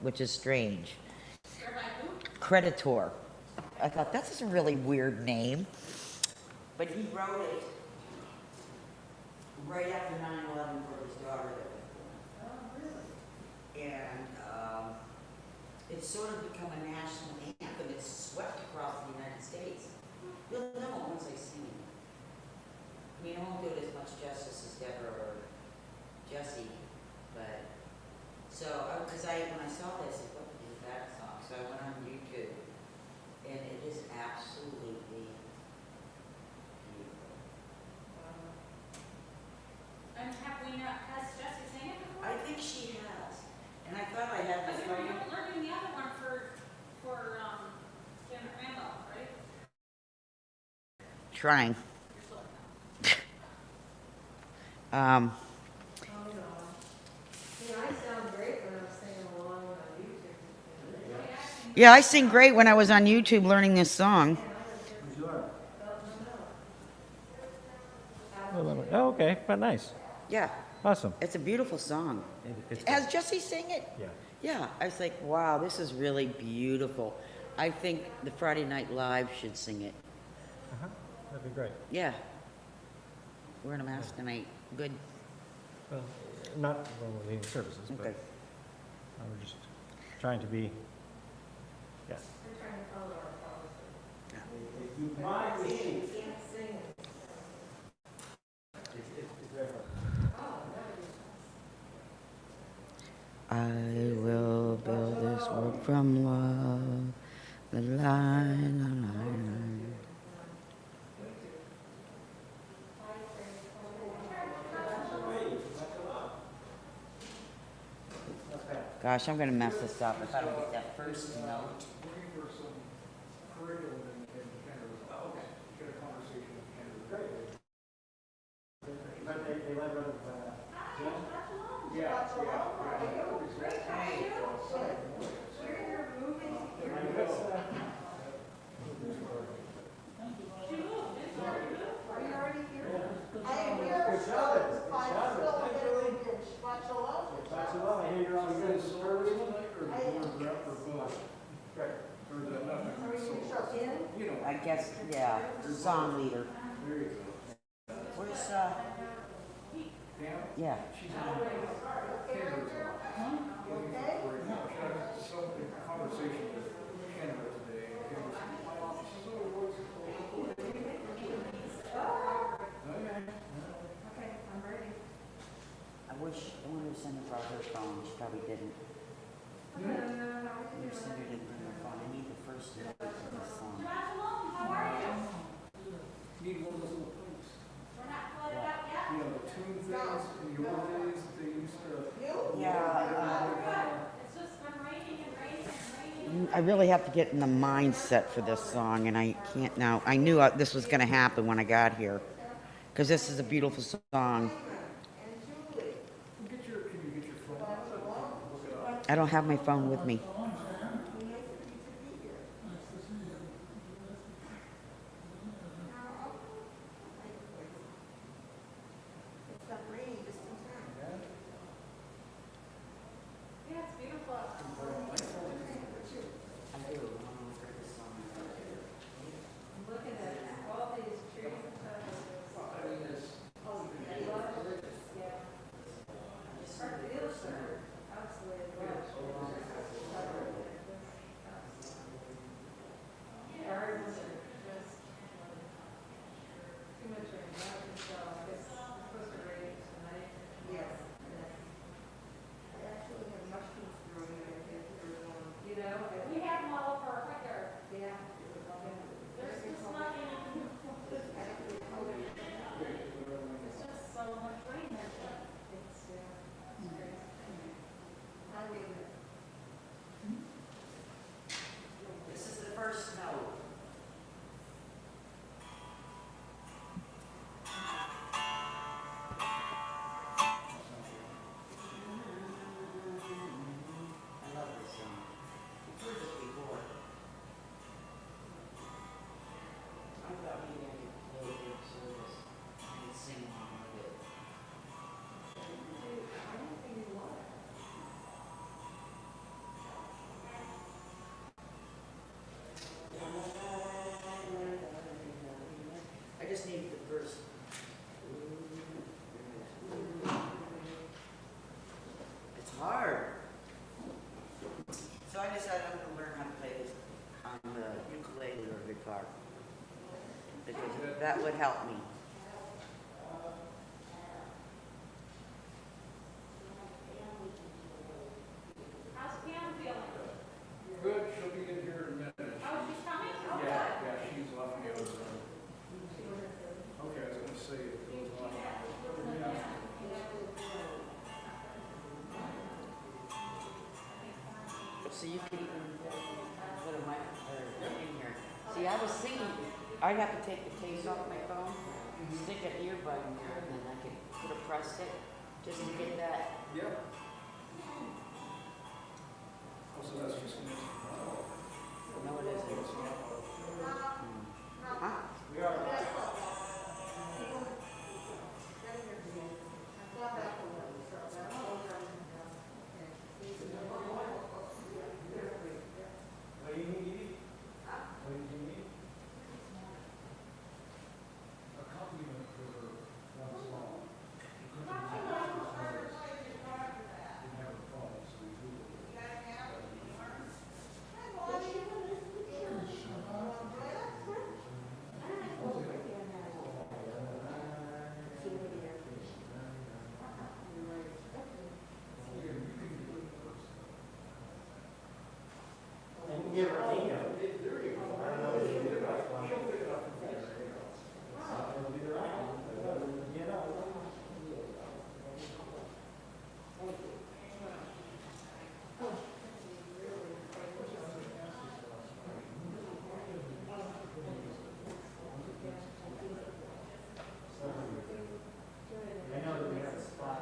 which is strange. Creditor. I thought, that's a really weird name. But he wrote it right after 9/11 for his daughter that was born. Oh, really? And it's sort of become a national anthem. It's swept across the United States. You'll know it once I sing it. I mean, I won't do it as much justice as Deborah or Jesse, but because when I saw this, I said, what is that song? So I went on YouTube, and it is absolutely beautiful. And have we not, has Jessie sang it before? I think she has, and I thought I had Because this we were right. learning the other one for Janet Randolph, right? Trying. You're slowing down. Um, Oh, no. You know, I sound great when I'm singing along on YouTube. yeah, I sing great when I was on YouTube learning this song. Oh, okay, but nice. Yeah, Awesome. it's a beautiful song. It's Has Jesse sing it? yeah. Yeah, I was like, wow, this is really beautiful. I think the Friday Night Live should sing it. That'd be great. Yeah. We're in a mass tonight. Good. Well, not when we're leading services, but Okay. we're just trying to be, yeah. We're trying to follow our policy. Can't sing. I will build this world from love. The line. Gosh, I'm going to mess this up if I don't get that first note. Looking for some curriculum in Canada. Oh, okay. Get a conversation in Canada. But they let rid of, Jim? Yeah, yeah. I hear you're on You guys service tonight or board rep or both? Right. Or is that nothing? You know, I guess, yeah, song leader. there you go. Where's, Pam, yeah. she's in Canada's office. Looking for a, she had some conversation with Canada today. And Kim was like, she said, "Oh, what's it called?" Okay, I'm ready. I wonder if Cindy brought her phone. She probably didn't. I wonder if Cindy didn't bring her phone. I need the first note of this song. Need one of those little things. We're not flooded out yet? You know, the tune things in the old days that they used to. Yeah, It's just been raining and raining and raining. I really have to get in the mindset for this song, and I can't now. I knew this was going to happen when I got here, because this is a beautiful song. Can you get your phone? Look it up. I don't have my phone with me. Yeah, it's beautiful. Looking at all these trees and stuff. Absolutely. verses. It's hard. So I decided I'm gonna learn how to play this on the ukulele or guitar. Because that would help me. How's Pam feeling? Good, she'll be in here in a minute. Oh, she's coming? Oh, Yeah, good. yeah, she's off the other side. Okay, I was gonna say it goes on. So you can even put a mic in here. See, I was thinking, I'd have to take the case off my phone, stick an earbud in there, and then I could put a press stick just to get that. Yep. Oh, so that's just an No, it isn't. Huh? We are. What do you need? What do you need? Accompaniment for one song. Didn't have a phone, so we Googled it. I know that we have a spot.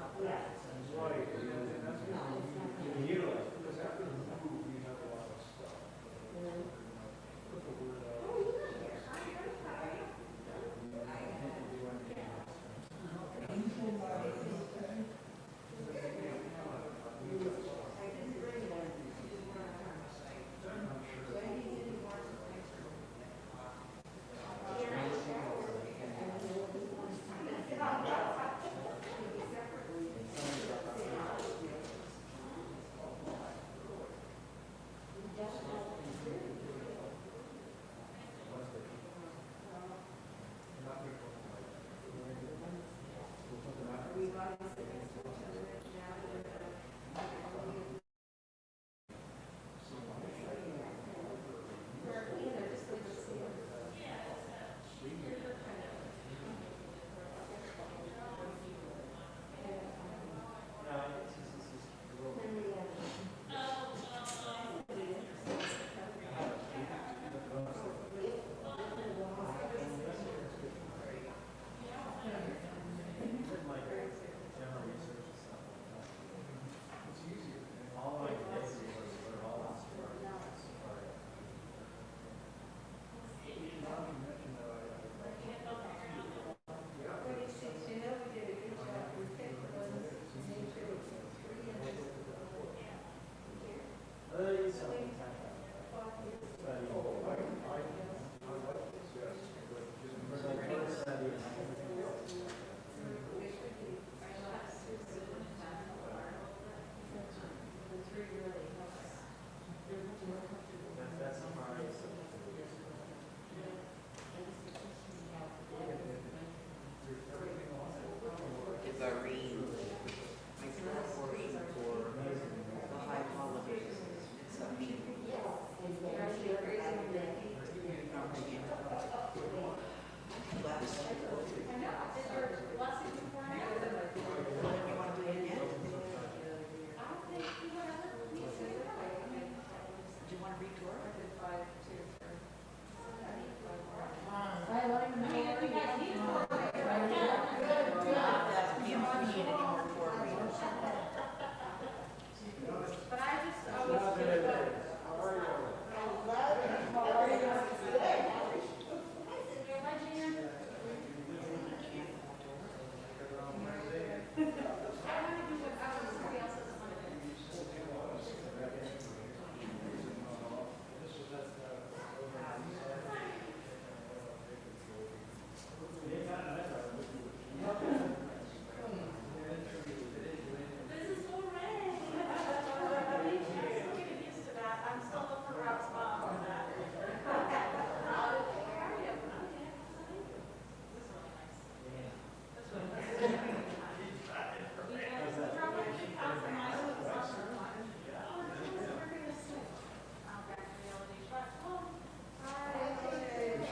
Right, and that's what we utilize, because after the move, we have a lot of stuff. Put the word out.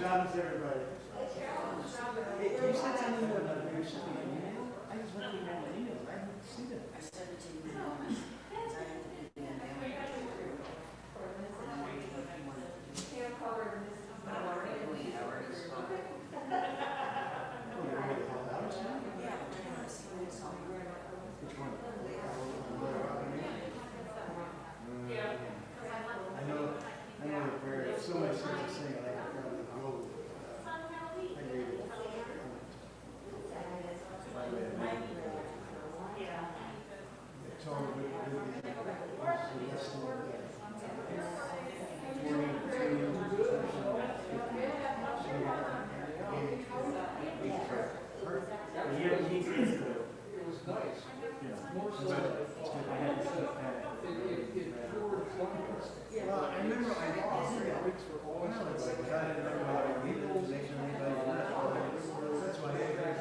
Shabbos, everybody. Hey, you said something about you sent me an email? I just went through all my emails, I didn't see that. I sent it to you, because I had to do the mailing. And I'm waiting if you want to do it. I'm already doing it, I already started. Oh, you're gonna get held out soon? Yeah, but then I'm seeing something. Which one? I know the prayer, so many things to sing, I like to go. I read it. By the way, I read it. It's all good, It was nice. More so, Well, I remember I lost 3 weeks for all of it, but I didn't remember how to read it, make sure anybody did that. That's why I guys.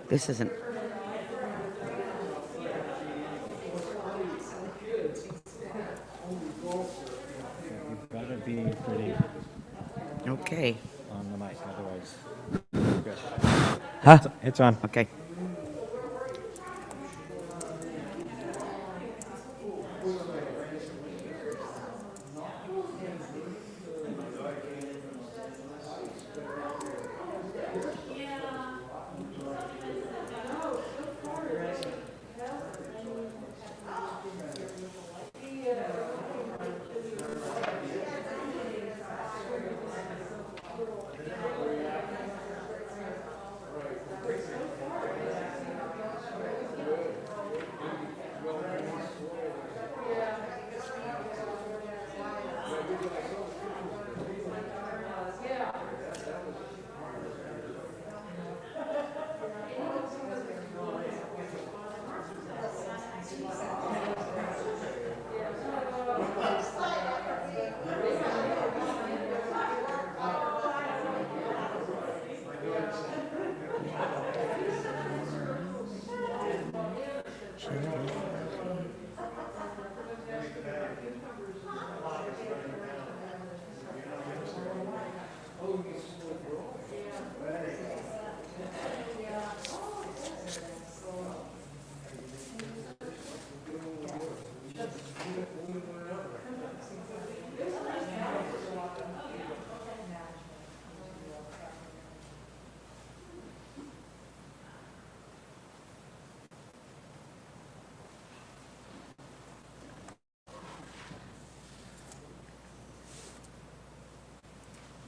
This isn't. You've got to be pretty Okay. on the mic, otherwise. Good. Huh? It's on. Okay.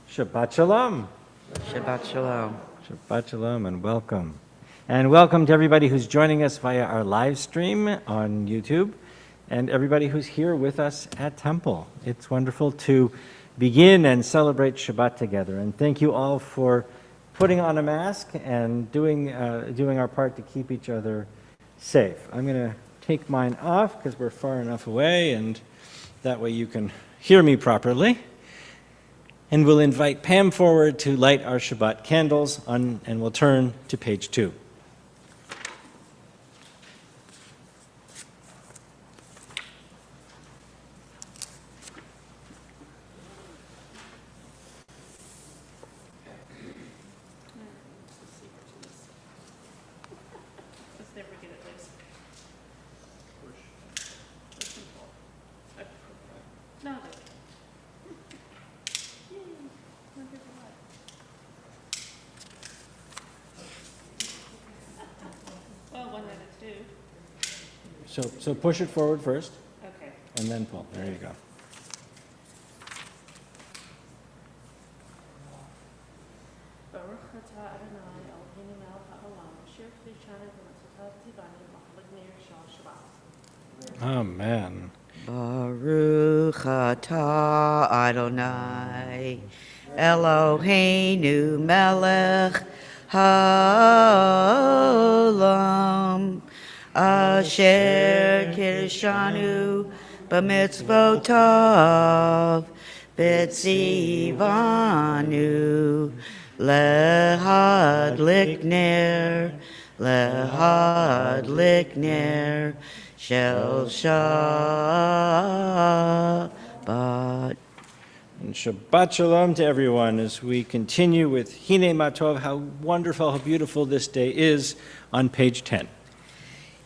Shabbat Shalom. Shabbat Shalom. Shabbat Shalom and welcome. And welcome to everybody who's joining us via our live stream on YouTube and everybody who's here with us at Temple. It's wonderful to begin and celebrate Shabbat together. And thank you all for putting on a mask and doing our part to keep each other safe. I'm going to take mine off because we're far enough away, and that way you can hear me properly. And we'll invite Pam forward to light our Shabbat candles, and we'll turn to page 2. Let's never get it loose. Push and pull. No, no. Yay. Look at that. Well, 1 out of 2. So push it forward first, Okay. and then pull. There you go. Baruch atah Adonai Eloheinu melech haolam, asher kiddushanu b'mitzvotav tzivanu b'chag meir shal Shabbat. Amen. Baruch atah Adonai Eloheinu melech haolam asher kiddushanu b'mitzvotav b'tzivanu lehadlik ner shel Shabbat. And Shabbat Shalom to everyone as we continue with Hine Matov, how wonderful, how beautiful this day is, on page 10.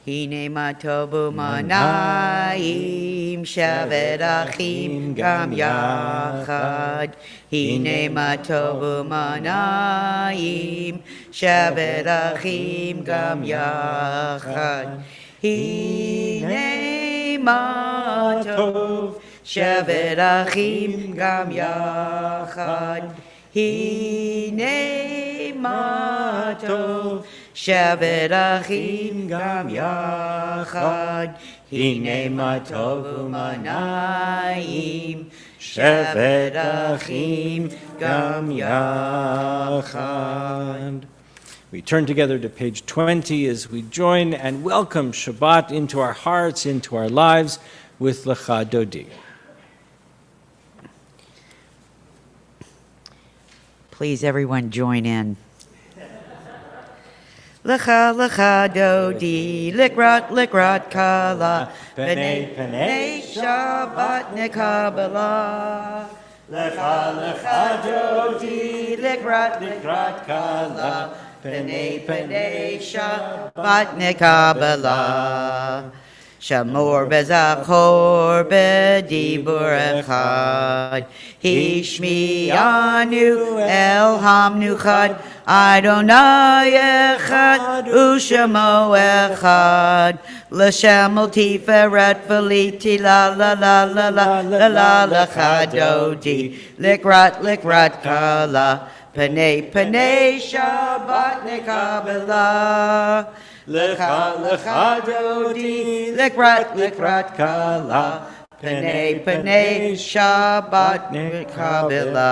Hine matobu manayim shavet achim gam yachad. Hine matobu manayim shavet achim gam yachad. Hine matov shavet achim gam yachad. Hine matov shavet achim gam yachad. Hine matov umanayim shavet achim gam yachad. We turn together to page 20 as we join and welcome Shabbat into our hearts, into our lives, with Lecha Dodi. Please, everyone, join in. Lecha, lecha, dodi, likrat, kala, b'nei, Shabbat, nekabala. Lecha, dodi, likrat, kala, b'nei, Shabbat, nekabala. Shamor bezachor bedibur echad. Hishmianu el hamnuchad. Adonai echad u'shemo echad. L'shem tiferet v'liti la la la la la la la lecha dodi. Likrat kala. Panei Shabbat nekabela. Lecha dodi, likrat kala, panei Shabbat nekabela.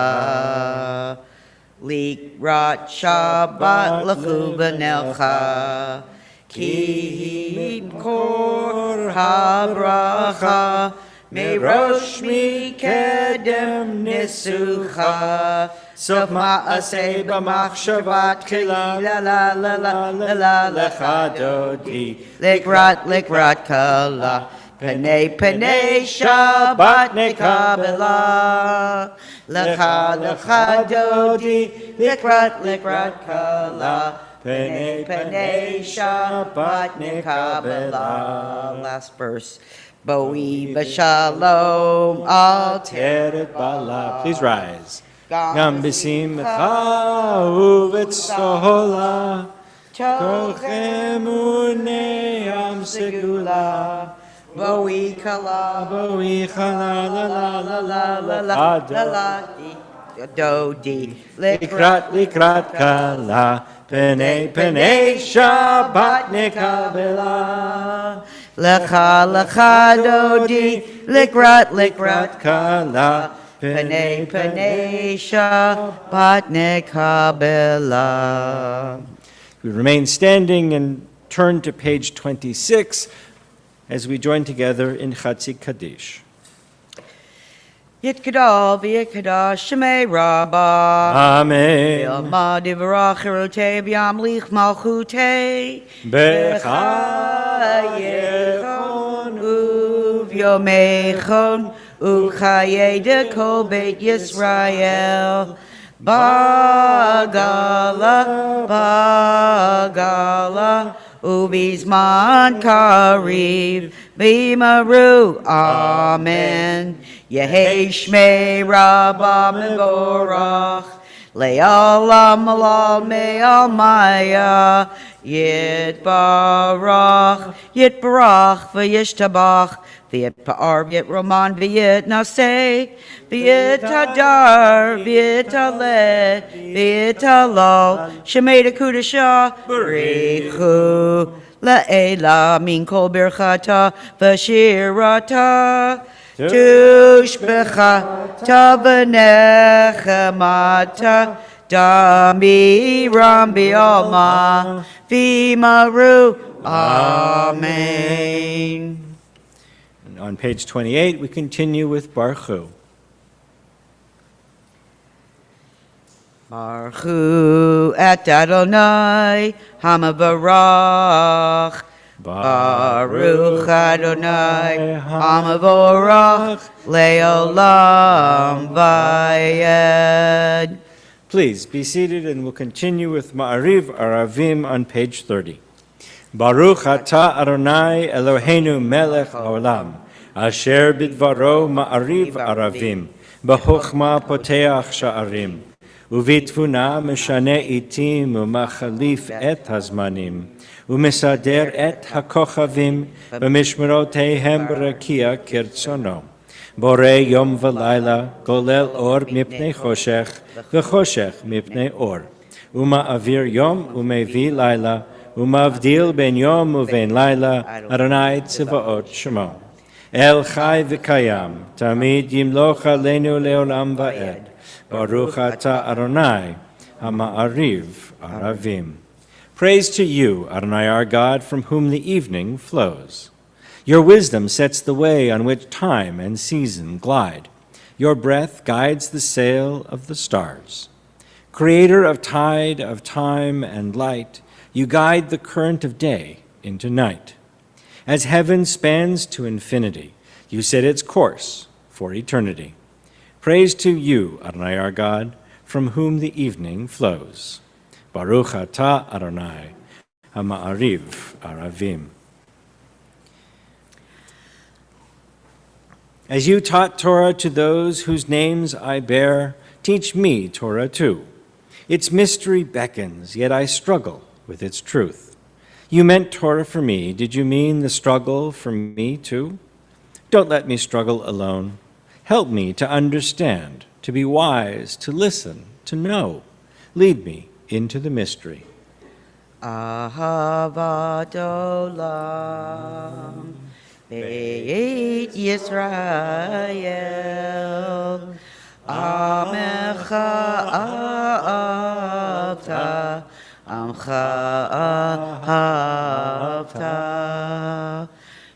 Likrat Shabbat lechu b'nelcha, ki kor habracha, merosh mikedem nisucha. Sof ma'aseh b'machshavat chila la la la la la la lecha dodi. Likrat kala, panei Shabbat nekabela. Lecha dodi, likrat kala, panei Shabbat nekabela. Last verse. Boi b'shalom al Teret bala. Please rise. Gam b'simcha u'v'tzola, tochem u'ne'am segula. Boi kala, la la la la la la la la di. Dodi, Likrat likrat kala, pene pene Shabbat nekabela. Lecha lecha dodi, likrat likrat Kala, Pene pene Shabbat nekabela. We remain standing and turn to page 26 as we join together in Chatzik Kaddish. Yitkadal v'yikadash shemei Rabbah. Amen. Yilma divrach erotei v'yamlich malchutei. B'chayechon uvyomechon uchaye de kol beit Yisrael. Bagala, bagala, ubizman kariv, bimaru, amen. Yehei shmei Rabbah mevorach, le'alam alal me'al maya, yitbarach, yitbarach, v'yishtabach, v'yitpa'ar, v'yitroman, v'yitnaseh, v'yitadar, v'yitaleh, v'yitalal, shemei dekudasha, b'richu, la'ela, min kol birchata, v'shirata, tushbechata, v'nechemata, damiram bi'alma, v'maru, amen. And on page 28, we continue with Baruch Hu. Baruch Hu et Adonai hamavarach. Baruch Adonai hamavarach leolam vayed. Please be seated and we'll continue with Ma'ariv Aravim on page 30. Baruch atah Adonai Eloheinu melech haolam, asher bidvaro Ma'ariv Aravim, b'chokhmah poteach sha'arim, uvitfuna meshane itim umachalif et hazmanim, umesader et hakochavim, b'mishmerotehem b'rakia kirtzono. Bore yom v'layla, golel or mipnei choshech, v'choshech mipnei or. Uma avir yom umevi layla, umavdil ben yom uven layla, Adonai tziva'ot shemo. El chai v'kayam, tamid yimloch aleinu leolam va'ed. Baruch atah Adonai, ha'ma'ariv aravim. Praise to you, Adonai our God, from whom the evening flows. Your wisdom sets the way on which time and season glide. Your breath guides the sail of the stars. Creator of tide, of time and light, you guide the current of day into night. As heaven spans to infinity, you set its course for eternity. Praise to you, Adonai our God, from whom the evening flows. Baruch atah Adonai, ha'ma'ariv aravim. As you taught Torah to those whose names I bear, teach me Torah too. Its mystery beckons, yet I struggle with its truth. You meant Torah for me. Did you mean the struggle for me too? Don't let me struggle alone. Help me to understand, to be wise, to listen, to know. Lead me into the mystery. Ahavat olam. Beit Yisrael, Amecha ahavta, Amcha ahavta,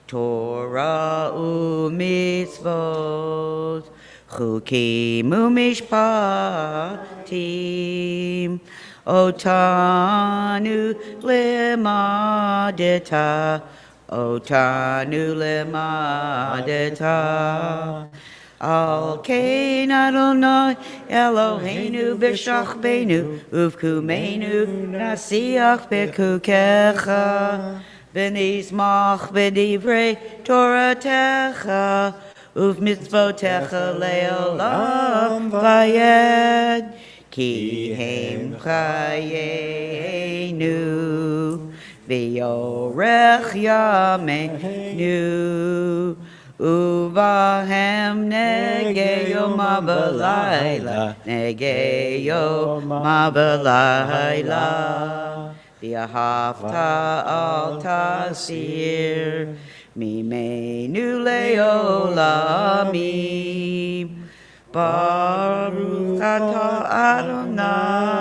Torah u'mitzvot, Chukim u'mishpatim, Otanu lemadeta, Otanu lemadeta. Al kein Adonai Eloheinu b'shachbenu uvkumeinu nasiach bekukecha v'nizmach b'divrei Toratecha uvmitzvotecha leolam vayed ki hem chayenu v'yorech yameinu Uvahem negeyo mabalayla, negeyo mabalayla. V'ahavta al tasir, mimenu leolamim. Baruch atah Adonai,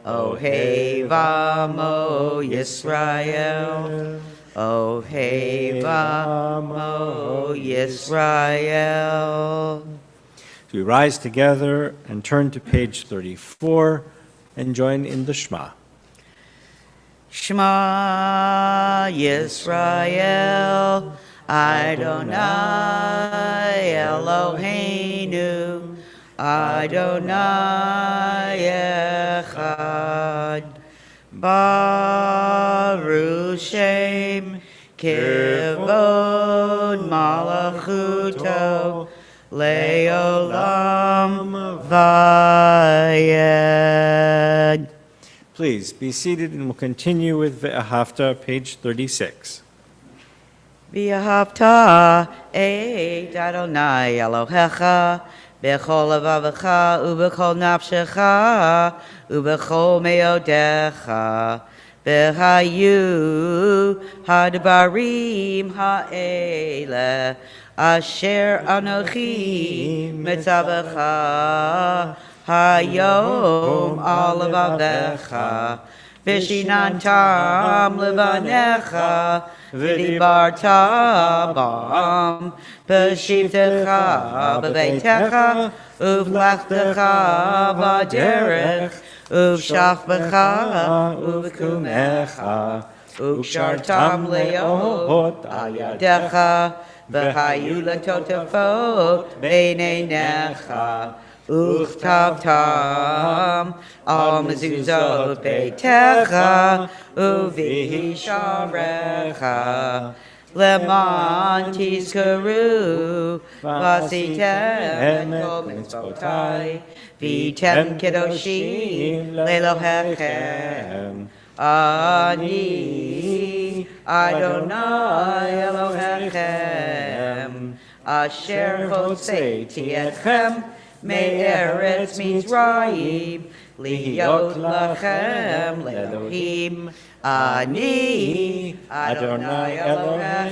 Ohev Amo Yisrael. Ohev Amo Yisrael. So we rise together and turn to page 34 and join in the Shema. Shema Yisrael, Adonai Eloheinu, Adonai Echad. Baruch Shem Kivod Malachuto Leolam Vayed. Please be seated and we'll continue with Ve'ahavta, page 36. V'ahavta et Adonai Elohecha b'chol levavecha u'b'chol nafshecha u'b'chol meodecha v'hayu hadbarim ha'ele asher anochi mitzavecha hayom al levavecha v'shinantam levanecha v'dibarta bam v'shivtecha b'beitecha uv'lachtecha b'derech uv'shachbecha uv'kumecha uv'shartam leot al yadecha v'hayu letotefot b'neinecha Uchtavtam al mezuzot beitecha uvisharecha leman tizkaru vasitem kol mitzvotai vitem kedoshim lelohechem ani Adonai Elohechem asher hoseiti etchem Me'eretz Mitzrayim, liyot lachem le'elohim, ani Adonai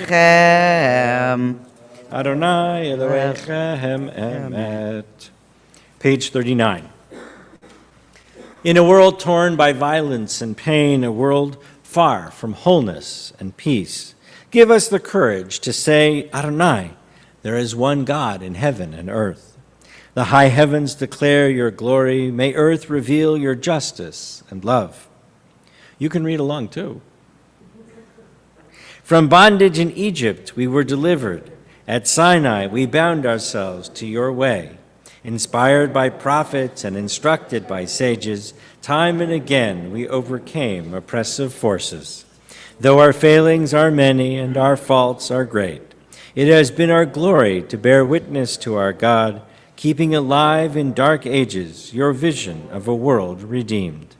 Elohechem. Adonai Elohechem Emet. Page 39. In a world torn by violence and pain, a world far from wholeness and peace, give us the courage to say, Adonai, there is one God in heaven and earth. The high heavens declare your glory. May earth reveal your justice and love. You can read along too. From bondage in Egypt we were delivered. At Sinai we bound ourselves to your way. Inspired by prophets and instructed by sages, time and again we overcame oppressive forces. Though our failings are many and our faults are great, it has been our glory to bear witness to our God, keeping alive in dark ages your vision of a world redeemed.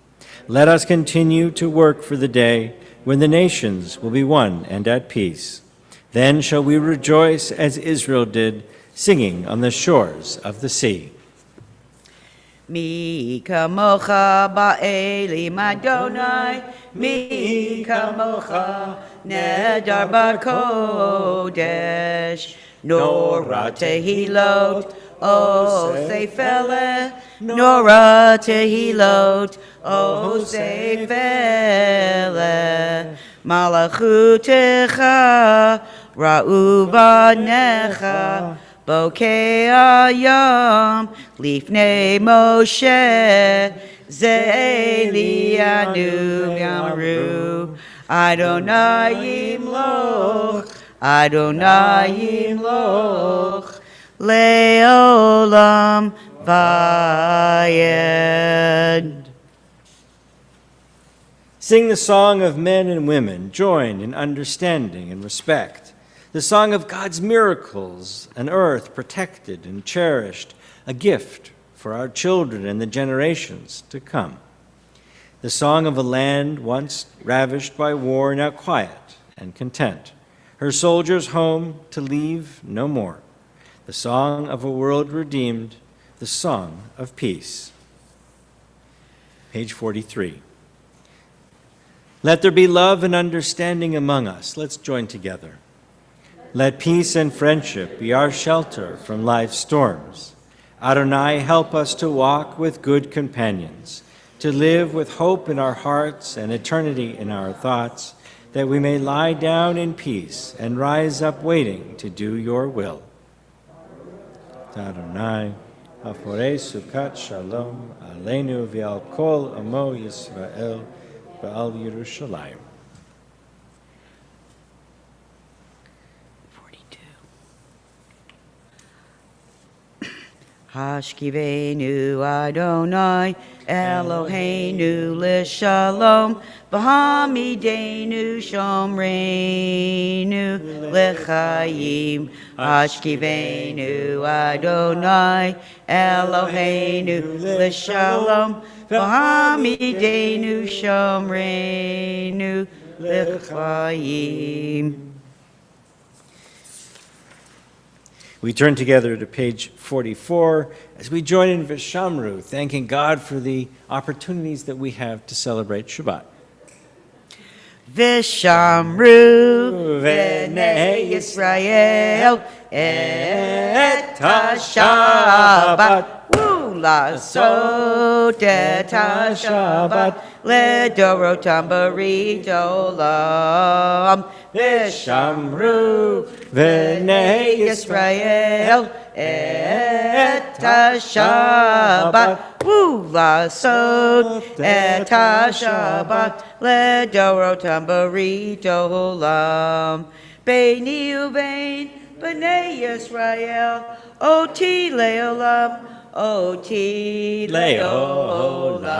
Let us continue to work for the day when the nations will be one and at peace. Then shall we rejoice as Israel did, singing on the shores of the sea. Mi kamocha ba'elim Adonai, mi kamocha nedar b'kodesh, nora tehilot, O Seifele, Nora Tehilot, O Seifele, Malachutecha, Ra'ubanecha, Bokei Ayam, Lifnei Moshe, Ze'elianu Yamaru, Adonai Yimloch, Adonai Yimloch, Leolam Vayed. Sing the song of men and women, joined in understanding and respect. The song of God's miracles, an earth protected and cherished, a gift for our children and the generations to come. The song of a land once ravished by war, now quiet and content. her soldiers home to leave no more. The song of a world redeemed, the song of peace. Page 43. Let there be love and understanding among us. Let's join together. Let peace and friendship be our shelter from life's storms. Adonai, help us to walk with good companions, to live with hope in our hearts and eternity in our thoughts, that we may lie down in peace and rise up waiting to do your will. Adonai, haforei sukat shalom, aleinu v'al kol amo Yisrael, v'al Yerushalayim. 42. Hashkivenu Adonai, Eloheinu l'shalom, v'hamidenu shomreinu l'chaim. Hashkivenu Adonai, Eloheinu l'shalom, v'hamidenu shomreinu l'chaim. We turn together to page 44 as we join in Vishamru, thanking God for the opportunities that we have to celebrate Shabbat. Vishamru v'nei Yisrael et ha-Shabbat U'lasot et ha-Shabbat Ledorotam barit olam Vishamru v'nei Yisrael et ha-Shabbat U'lasot et ha-Shabbat Ledorotam barit olam Beini u'bein b'nei Yisrael Oti le'olam Oti le'olam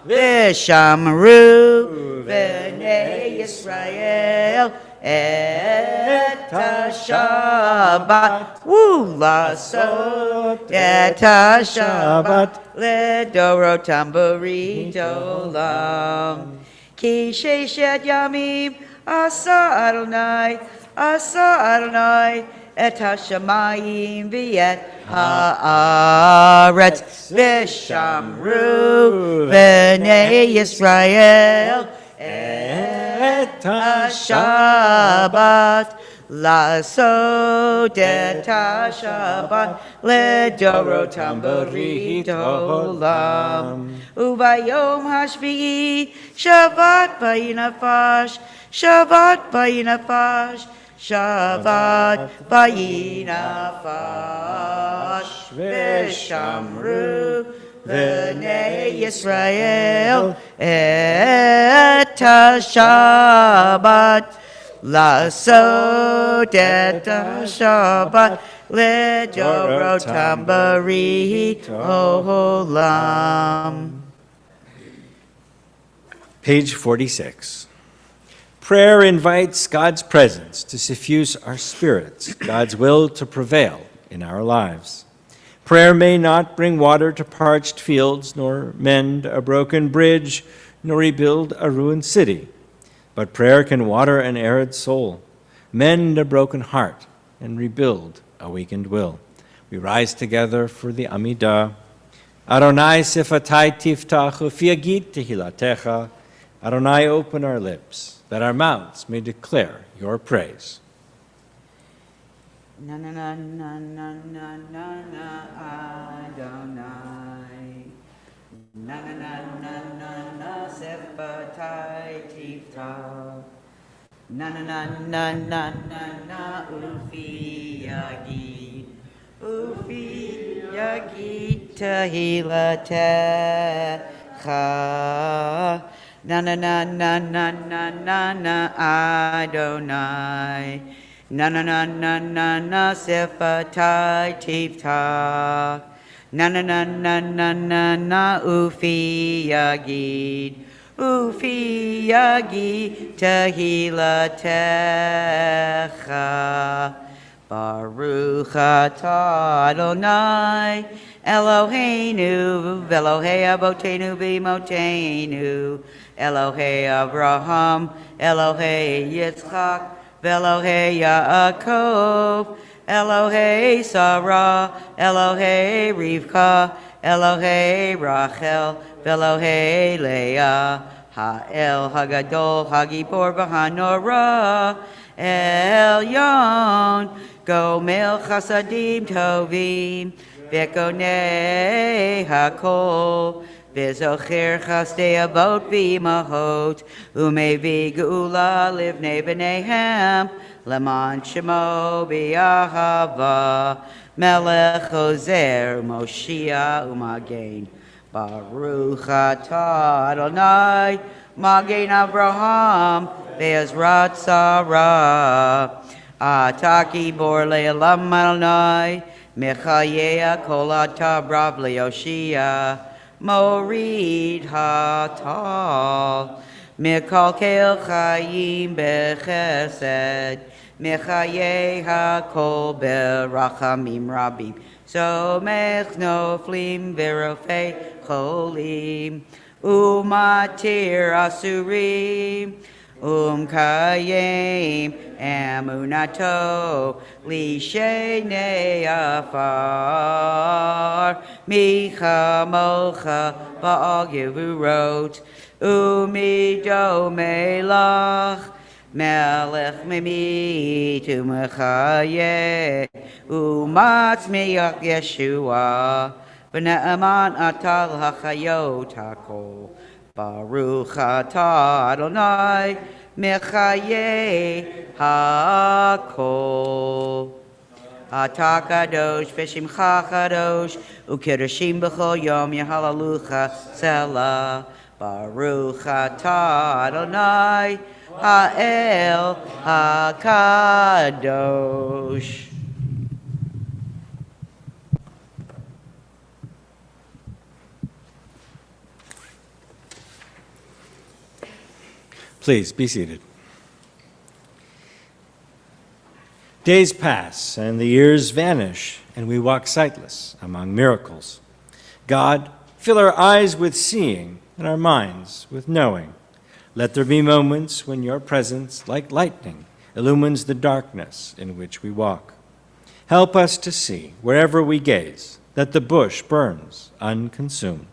Vishamru v'nei Yisrael et ha-Shabbat U'lasot et ha-Shabbat Ledorotam barit olam Ki sheshet yamim asa Adonai et ha-shamayim v'et ha'aretz Vishamru v'nei Yisrael et ha-Shabbat Lasot et ha-Shabbat Ledorotam barit olam Uvayom hashvi'i Shabbat vayinafash Shabbat vayinafash Shabbat vayinafash Vishamru v'nei Yisrael et ha-Shabbat Lasot et ha-Shabbat Ledorotam barit olam. Page 46. Prayer invites God's presence to suffuse our spirits, God's will to prevail in our lives. Prayer may not bring water to parched fields, nor mend a broken bridge, nor rebuild a ruined city. But prayer can water an arid soul, mend a broken heart, and rebuild a weakened will. We rise together for the Amidah. Adonai sifatai tiftach u'fiagit tehilatecha. Adonai, open our lips, that our mouths may declare your praise. Na na na na na na na na Adonai. Na na na na na na sepatai tifta. Na na na na na na na ufi yagi tahilatecha. Na na na na na na na na Adonai. Na na na na na na sefatai tifta. Na na na na na na na ufi yagid tahilatecha. Baruch atah Adonai Eloheinu Elohei Avotenu b'Imotenu Elohei Abraham Elohei Yitzchak Velohei Yaakov, Elohei Sarah, Elohei Rivka, Elohei Rachel, Velohei Leah, Ha'el Hagadol, Hagibor V'Hanora, Elyon, Gomel Chasadim Tovim, Vekonei Hakol, V'zocher Chasdei Avot V'imahot, Umevi Geula Livnei B'neihem, Leman Shemo B'Yahava, Melech Ozer, Moshia Umagen, Baruch Atah Adonai, Magen Abraham, Be'ezrat Sarah, Ataki Bor Le'elam Adonai, Mechayea Kol Ata Brav Le'Yoshia, Morid Hatal, Mikalkel Chayim Bechesed, Mechaye HaKol Berachamim Rabim, Somech Noflim Verofei Cholim, Umatir Asurim, Kayim Amunato, Lishenei Afar, Micha Mocha Ba'al Gevurot, Umido Melach, Melech Mimit Umechaye, Umatz Meyach Yeshua, V'ne'eman Atal HaChayot HaKol, Baruch Atah Adonai, Mechaye HaKol. Atah Kadosh, V'shimcha Kadosh, U'kedoshim B'chol Yom Yehalalucha Selah. Baruch Atah Adonai, Ha'el HaKadosh. Please be seated. Days pass and the years vanish, and we walk sightless among miracles. God, fill our eyes with seeing and our minds with knowing. Let there be moments when your presence, like lightning, illumines the darkness in which we walk. Help us to see, wherever we gaze, that the bush burns unconsumed.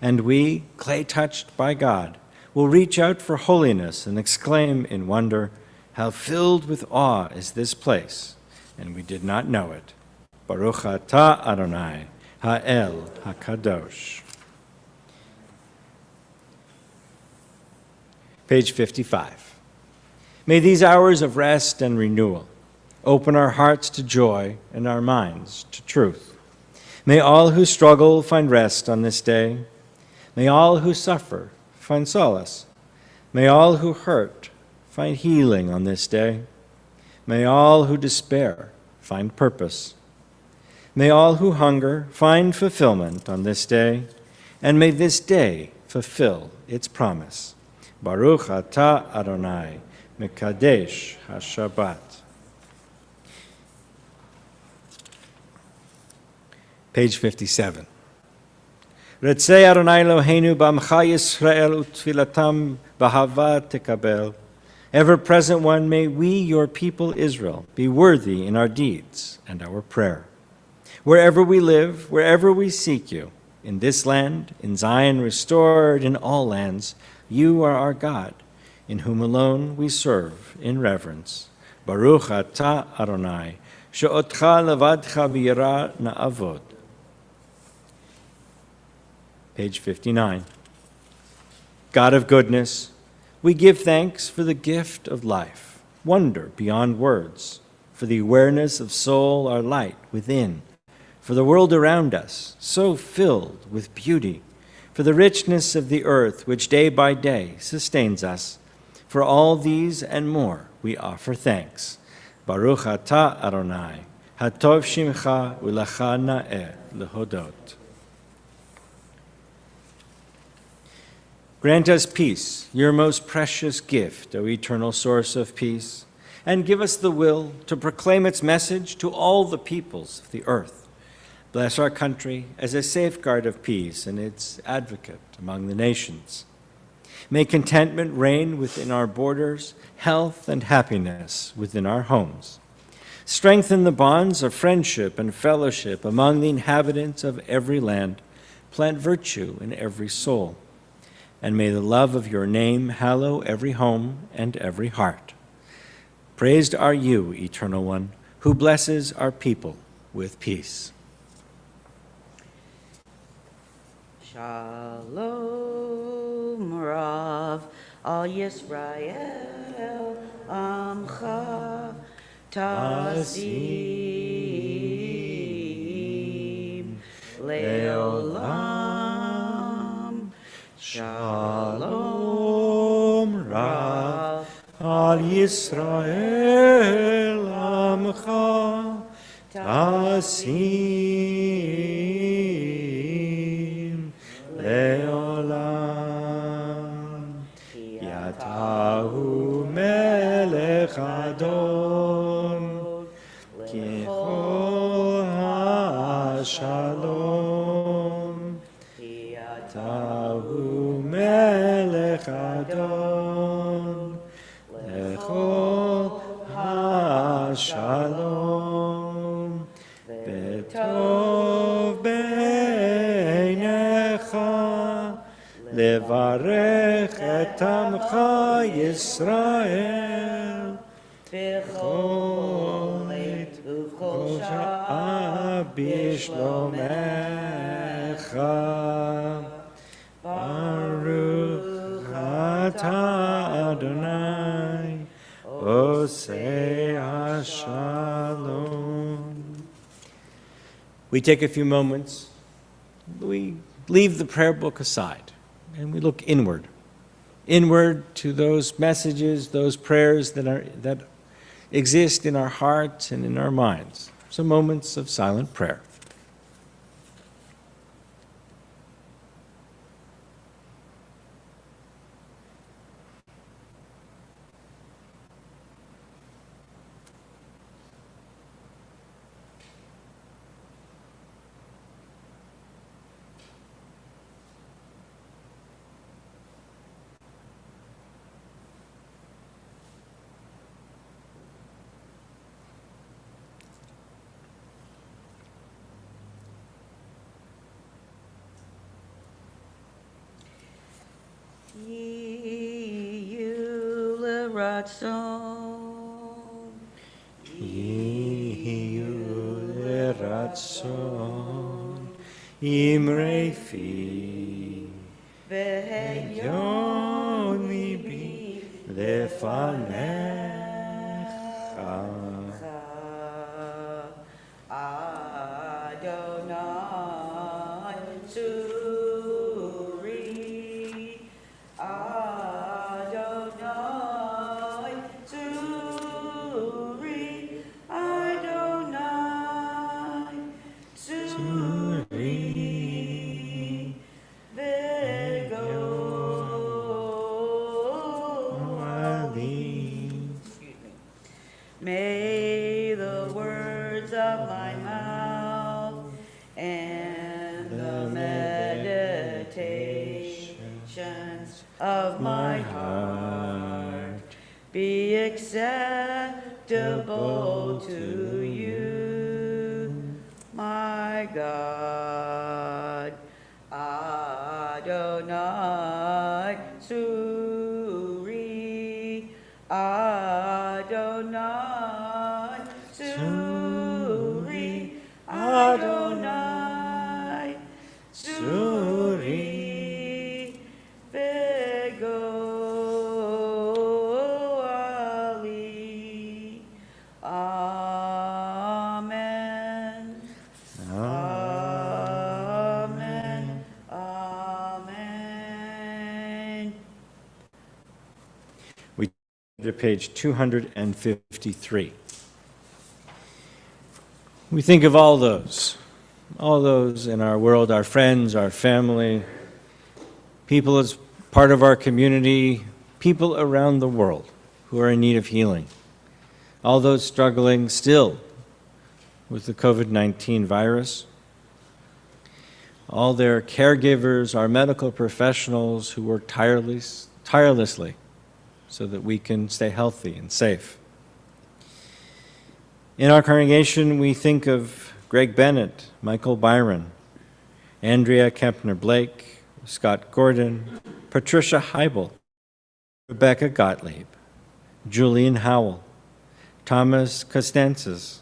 And we, clay-touched by God, will reach out for holiness and exclaim in wonder, how filled with awe is this place, and we did not know it. Baruch Atah Adonai, Ha'el HaKadosh. Page 55. May these hours of rest and renewal open our hearts to joy and our minds to truth. May all who struggle find rest on this day. May all who suffer find solace. May all who hurt find healing on this day. May all who despair find purpose. May all who hunger find fulfillment on this day, and may this day fulfill its promise. Baruch Atah Adonai, Mekadesh HaShabbat. Page 57. Retzei Adonai Eloheinu b'amcha Yisrael utfilatam b'hava tekabel. Ever-present one, may we, your people Israel, be worthy in our deeds and our prayer. Wherever we live, wherever we seek you, in this land, in Zion restored, in all lands, you are our God, in whom alone we serve in reverence. Baruch Atah Adonai, she'otcha levadcha v'yira na'avod. Page 59. God of goodness, we give thanks for the gift of life, wonder beyond words, for the awareness of soul, our light within, for the world around us, so filled with beauty, for the richness of the earth, which day by day sustains us. For all these and more we offer thanks. Baruch Atah Adonai, Hatov Shimcha U'Lecha Na'eh Lehodot. Grant us peace, your most precious gift, O eternal source of peace, and give us the will to proclaim its message to all the peoples of the earth. Bless our country as a safeguard of peace and its advocate among the nations. May contentment reign within our borders, health and happiness within our homes. Strengthen the bonds of friendship and fellowship among the inhabitants of every land. Plant virtue in every soul. And may the love of your name hallow every home and every heart. Praised are you, Eternal One, who blesses our people with peace. Shalom Rav al Yisrael Amcha Tasim Leolam. Shalom Rav al Yisrael Amcha Tasim Leolam. Yatahu Melech Adon Kichol HaShalom. Yatahu Melech Adon Lechol HaShalom. Betov Beinecha Levarech et Amcha Yisrael B'chol עת ובכל שעה בשלומך. Baruch atah Adonai Osei HaShalom. We take a few moments, we leave the prayer book aside, and we look inward to those messages, those prayers that exist in our hearts and in our minds. Some moments of silent prayer. Yiyu l'ratzon, Yiyu l'ratzon, imrei fi, v'hedyon libi lefanecha. Adonai Tzuri, Adonai Tzuri, Adonai Tzuri, May the words of my mouth and the meditations of my heart be acceptable to you, my God. Adonai Tzuri, Adonai Tzuri, Adonai Tzuri, Begoali. Amen. Amen. Amen. We to page 253. We think of all those in our world, our friends, our family, people as part of our community, people around the world who are in need of healing. All those struggling still with the COVID-19 virus. all their caregivers, our medical professionals who work tirelessly so that we can stay healthy and safe. In our congregation, we think of Greg Bennett, Michael Byron, Andrea Kempner-Blake, Scott Gordon, Patricia Heibel, Rebecca Gottlieb, Julian Howell, Thomas Costanzas,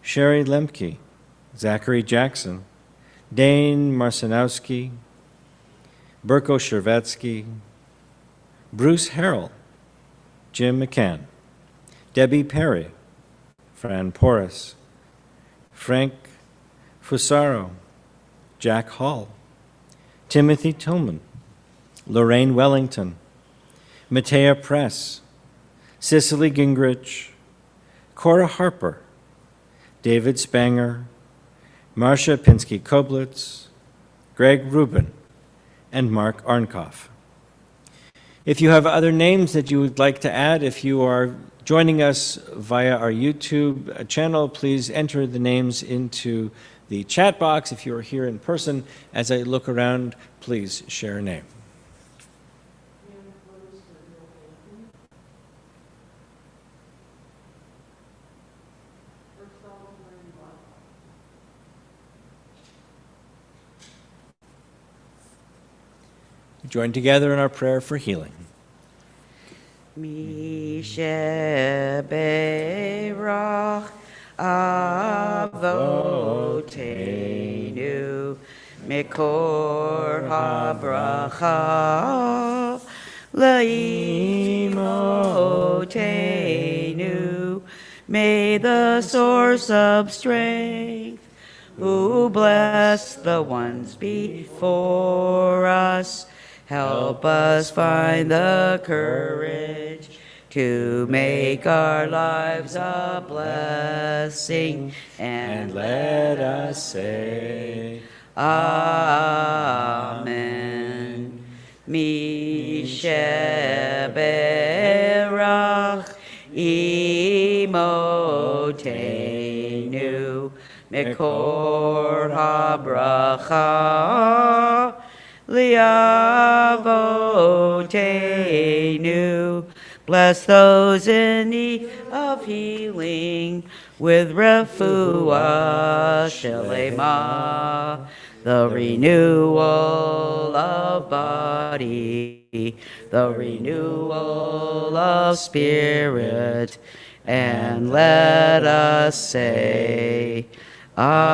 Sherry Lemke, Zachary Jackson, Dane Marcinowski, Berko Shervetsky, Bruce Harrell, Jim McCann, Debbie Perry, Fran Porras, Frank Fusaro, Jack Hall, Timothy Tillman, Lorraine Wellington, Matea Press, Cicely Gingrich, Cora Harper, David Spanger, Marcia Pinsky-Koblitz, Greg Rubin, and Mark Arnkoff. If you have other names that you would like to add, if you are joining us via our YouTube channel, please enter the names into the chat box. If you are here in person, as I look around, please share a name. Join together in our prayer for healing. Misheberach Avotenu Mikor HaBracha Laimotenu. May the source of strength, who bless the ones before us, help us find the courage to make our lives a blessing, and let us say, Amen. Misheberach Imotenu Mikor HaBracha Liavotenu. Bless those in need of healing with refuah shelema, the renewal of body, the renewal of spirit, and let us say, Amen.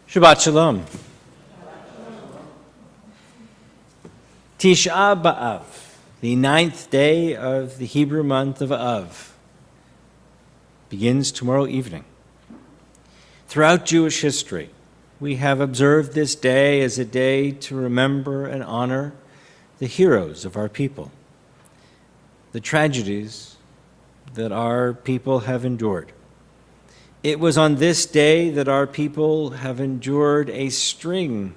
Shabbat Shalom. Tisha B'Av, the 9th day of the Hebrew month of Av, begins tomorrow evening. Throughout Jewish history, we have observed this day as a day to remember and honor the heroes of our people, the tragedies that our people have endured. It was on this day that our people have endured a string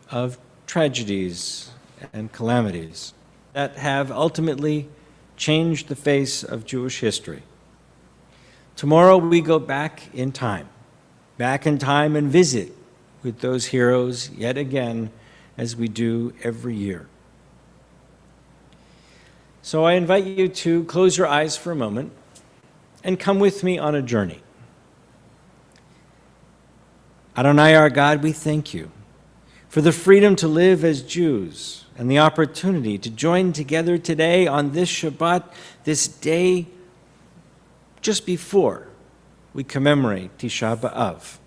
of tragedies and calamities that have ultimately changed the face of Jewish history. Tomorrow we go back in time and visit with those heroes yet again, as we do every year. So I invite you to close your eyes for a moment and come with me on a journey. Adonai, our God, we thank you for the freedom to live as Jews and the opportunity to join together today on this Shabbat, this day just before we commemorate Tisha B'Av.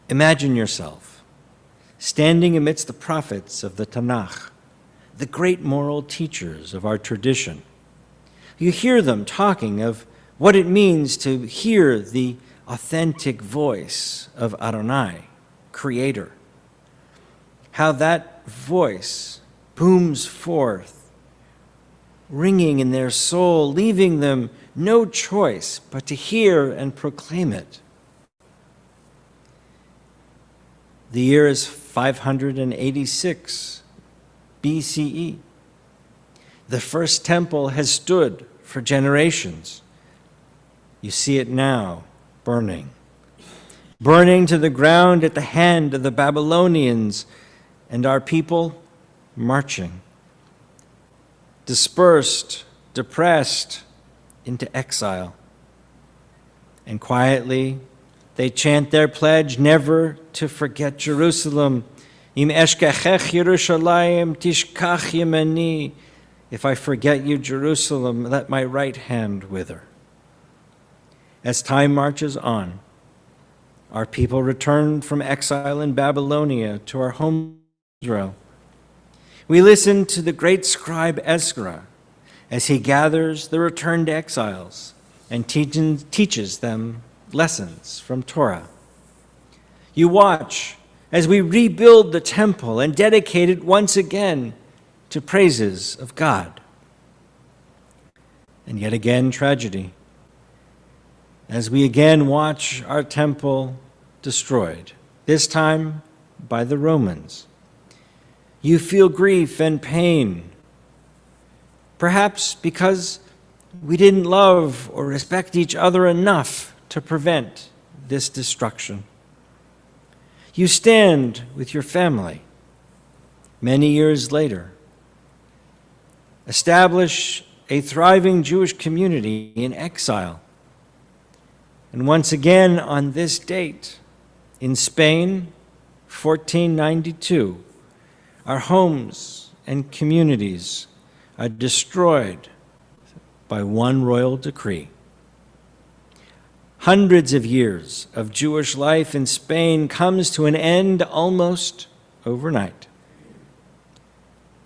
Imagine yourself standing amidst the prophets of the Tanakh, the great moral teachers of our tradition. You hear them talking of what it means to hear the authentic voice of Adonai, Creator. How that voice booms forth, ringing in their soul, leaving them no choice but to hear and proclaim it. The year is 586 BCE. The first temple has stood for generations. You see it now, burning. Burning to the ground at the hand of the Babylonians, and our people marching. Dispersed, depressed, into exile. And quietly, they chant their pledge never to forget Jerusalem. Im eshkachech Yerushalayim tishkach yemeni. If I forget you, Jerusalem, let my right hand wither. As time marches on, our people return from exile in Babylonia to our home, Israel. We listen to the great scribe Ezra as he gathers the returned exiles and teaches them lessons from Torah. You watch as we rebuild the temple and dedicate it once again to praises of God. And yet again, tragedy, as we again watch our temple destroyed, this time by the Romans. You feel grief and pain, perhaps because we didn't love or respect each other enough to prevent this destruction. You stand with your family many years later, establish a thriving Jewish community in exile. And once again on this date, in Spain, 1492, our homes and communities are destroyed by one royal decree. Hundreds of years of Jewish life in Spain comes to an end almost overnight.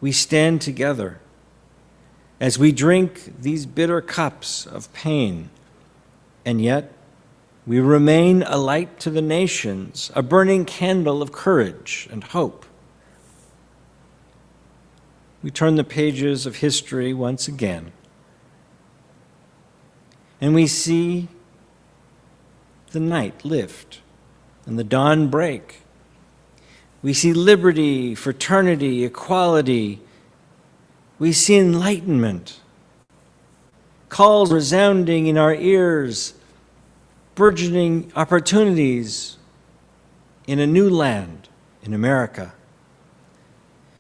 We stand together as we drink these bitter cups of pain, and yet we remain a light to the nations, a burning candle of courage and hope. We turn the pages of history once again, and we see the night lift and the dawn break. We see liberty, fraternity, equality. We see enlightenment, calls resounding in our ears, burgeoning opportunities in a new land, in America.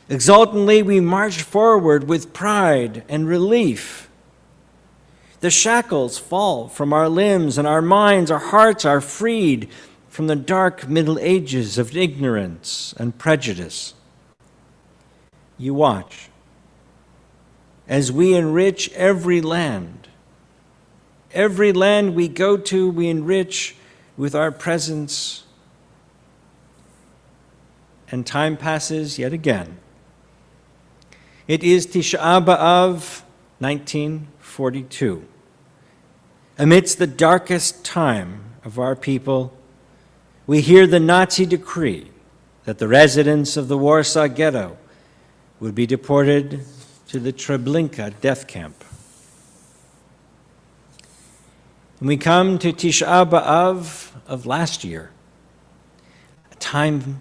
Exultantly, we march forward with pride and relief. The shackles fall from our limbs and our minds, our hearts are freed from the dark Middle Ages of ignorance and prejudice. You watch as we enrich every land. Every land we go to, we enrich with our presence. And time passes yet again. It is Tisha B'Av, 1942. Amidst the darkest time of our people, we hear the Nazi decree that the residents of the Warsaw Ghetto would be deported to the Treblinka death camp. And we come to Tisha B'Av of last year, a time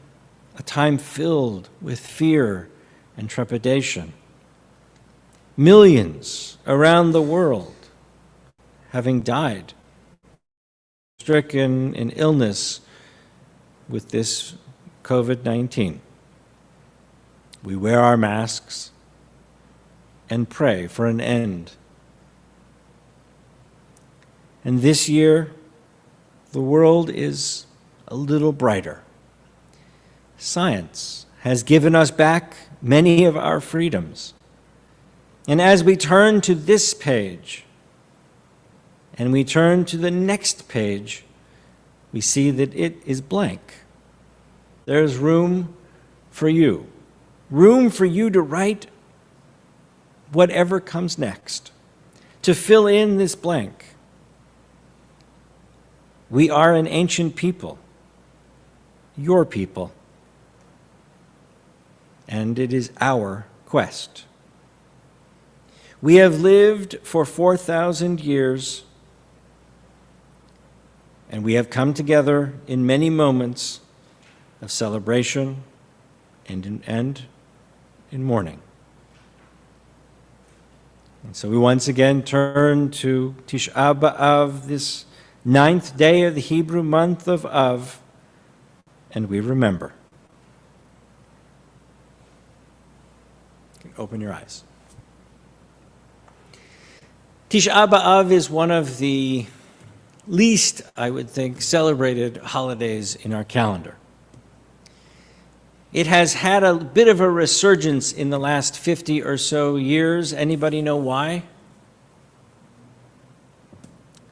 filled with fear and trepidation. Millions around the world having died, stricken in illness with this COVID-19. We wear our masks and pray for an end. And this year, the world is a little brighter. Science has given us back many of our freedoms. And as we turn to this page, and we turn to the next page, we see that it is blank. There's room for you to write whatever comes next, to fill in this blank. We are an ancient people, your people, and it is our quest. We have lived for 4,000 years, and we have come together in many moments of celebration and in mourning. And so we once again turn to Tisha B'Av, this 9th day of the Hebrew month of Av, and we remember. You can open your eyes. Tisha B'Av is one of the least, I would think, celebrated holidays in our calendar. It has had a bit of a resurgence in the last 50 or so years. Anybody know why?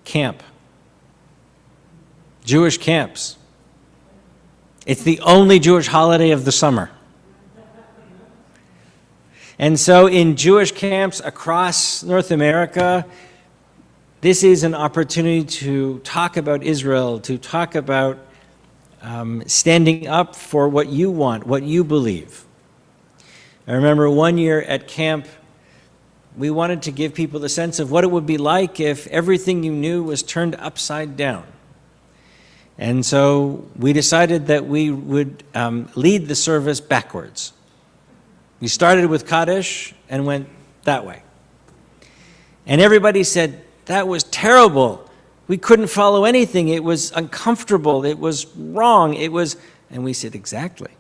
Camp. Jewish camps. It's the only Jewish holiday of the summer. And so in Jewish camps across North America, this is an opportunity to talk about Israel, to talk about standing up for what you want, what you believe. I remember one year at camp, we wanted to give people the sense of what it would be like if everything you knew was turned upside down. And so we decided that we would lead the service backwards. We started with Kaddish and went that way. And everybody said, that was terrible. We couldn't follow anything. It was uncomfortable. It was wrong. And we said, exactly.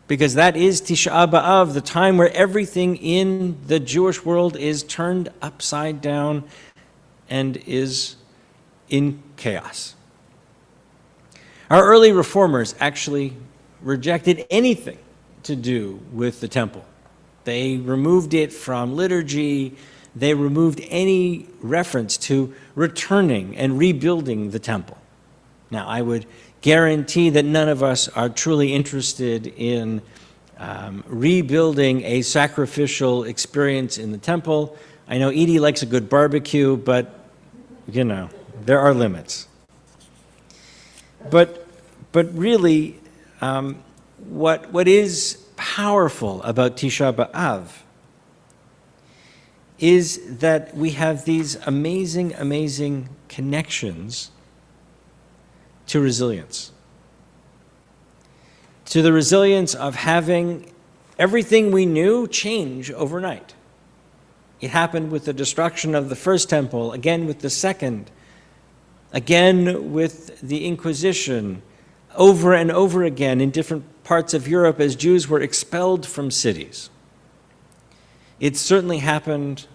Because that is Tisha B'Av, the time where everything in the Jewish world is turned upside down and is in chaos. Our early reformers actually rejected anything to do with the temple. They removed it from liturgy. They removed any reference to returning and rebuilding the temple. Now, I would guarantee that none of us are truly interested in rebuilding a sacrificial experience in the temple. I know Edie likes a good barbecue, but, you know, there are limits. But really, what is powerful about Tisha B'Av is that we have these amazing, amazing connections to resilience. To the resilience of having everything we knew change overnight. It happened with the destruction of the first temple, again with the second, again with the Inquisition, over and over again in different parts of Europe as Jews were expelled from cities. It certainly happened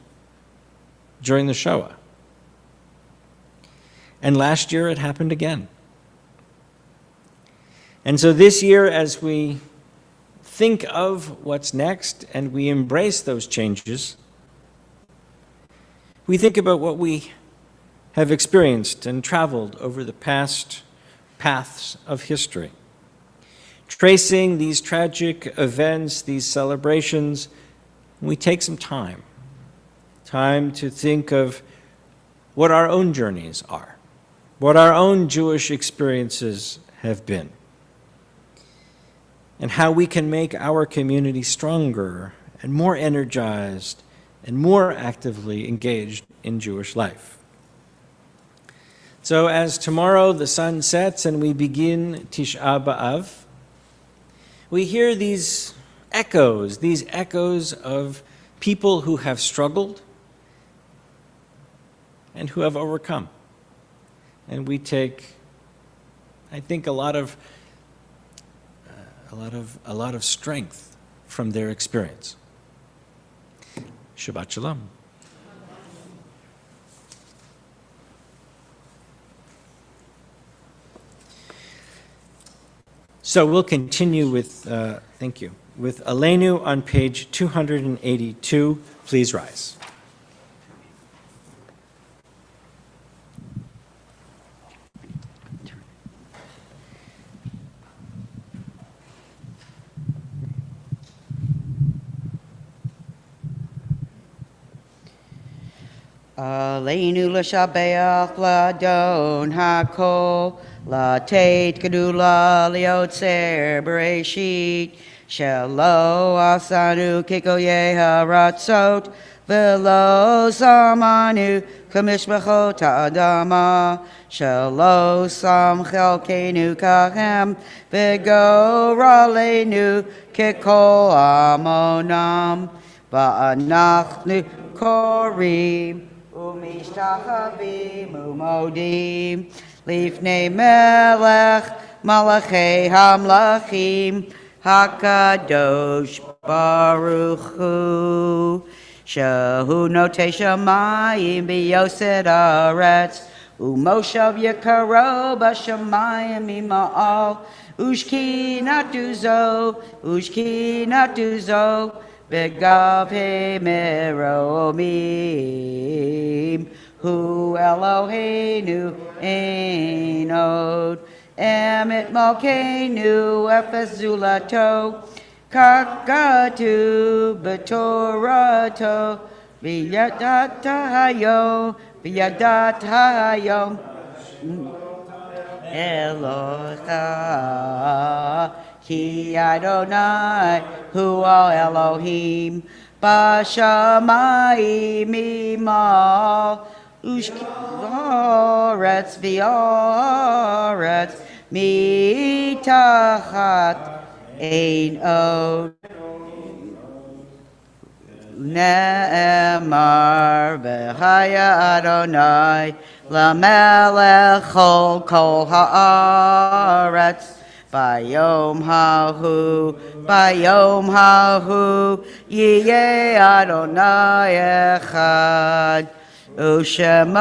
during the Shoah. And last year it happened again. And so this year, as we think of what's next and we embrace those changes, we think about what we have experienced and traveled over the past paths of history. Tracing these tragic events, these celebrations, we take some time to think of what our own journeys are, what our own Jewish experiences have been, and how we can make our community stronger and more energized and more actively engaged in Jewish life. So as tomorrow the sun sets and we begin Tisha B'Av, we hear these echoes of people who have struggled and who have overcome. And we take, I think, a lot of strength from their experience. Shabbat Shalom. So we'll continue with, thank you, with Aleinu on page 282. Please rise. Aleinu l'shabeach l'adon hakol, l'teit gedula liotzer bereshit, shelo asanu kikoye haratzot, velo samanu kamishmachot ha'adama, shelo sam chelkenu kahem, v'gor aleinu kikol amonam. ואנחנו קוראים ומשתחווים ומודים לפני מלך מלכי המלכים הקדוש ברוך הוא שהוא נוטה שמיים ויוסד ארץ ומושב יקרו בשמיים ממעל ושכינתו זו בגבי מרומים הוא אלוהינו אין עוד אמת מלכנו אפס זולתו כך כתוב בתורתו וידעת היום אלוהיך כי אדוני הוא האלוהים בשמיים ממעל וארץ מתחת אין עוד נאמר והיה אדוני למלך כל הארץ ביום ההוא יהיה אדוני אחד ושמו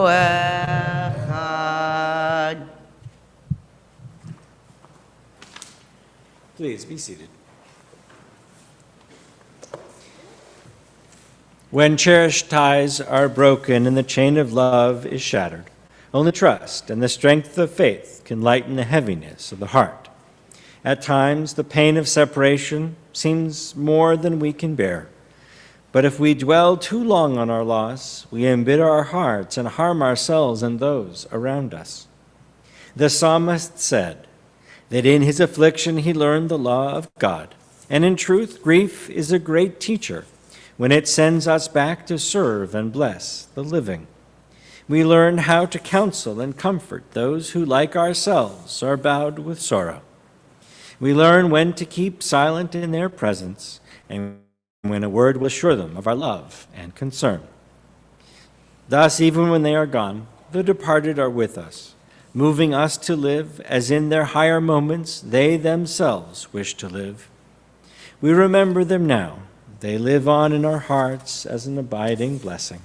אחד. Please be seated. When cherished ties are broken and the chain of love is shattered, only trust and the strength of faith can lighten the heaviness of the heart. At times, the pain of separation seems more than we can bear. But if we dwell too long on our loss, we embitter our hearts and harm ourselves and those around us. The psalmist said that in his affliction he learned the law of God. And in truth, grief is a great teacher when it sends us back to serve and bless the living. We learn how to counsel and comfort those who, like ourselves, are bowed with sorrow. We learn when to keep silent in their presence and when a word will assure them of our love and concern. Thus, even when they are gone, the departed are with us, moving us to live as in their higher moments they themselves wish to live. We remember them now. They live on in our hearts as an abiding blessing.